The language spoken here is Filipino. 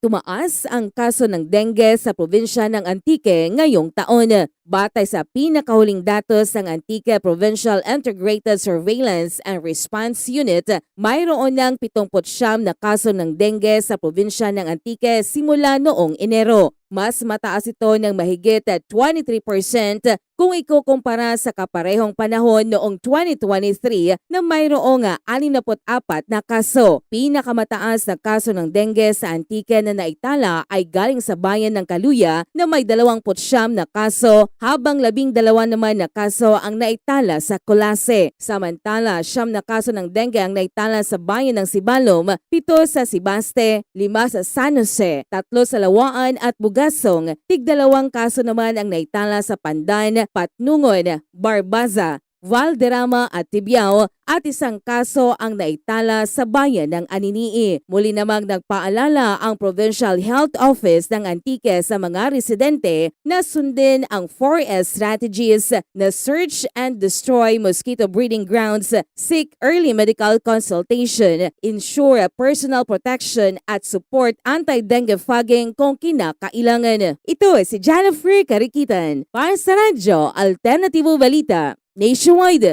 Tumaas ang kaso ng dengue sa probinsya ng Antique ngayong taon. Batay sa pinakahuling datos ng Antique Provincial Integrated Surveillance and Response Unit, mayroon ng 79 na kaso ng dengue sa probinsya ng Antique simula noong Enero. Mas mataas ito ng mahigit 23% kung ikukumpara sa kaparehong panahon noong 2023 na mayroong 64 na kaso. Pinakamataas na kaso ng dengue sa Antique na naitala ay galing sa bayan ng Caluya na may 29 na kaso, habang 12 naman na kaso ang naitala sa Colase. Samantala, 9 na kaso ng dengue ang naitala sa bayan ng Sibalom, 7 sa Sibaste, 5 sa San Jose, 3 sa Lawaan at Bugasong, 2 kaso naman ang naitala sa Pandan, Patnungon, Barbaza, Valderrama at Tibiao at 1 kaso ang naitala sa bayan ng Aninii. Muli namang nagpaalala ang Provincial Health Office ng Antique sa mga residente na sundin ang 4S strategies na search and destroy mosquito breeding grounds, seek early medical consultation, ensure personal protection at support anti-dengue fogging kung kinakailangan. Ito si Jennifer Cariquitan para sa Radyo Alternatibo Balita Nationwide.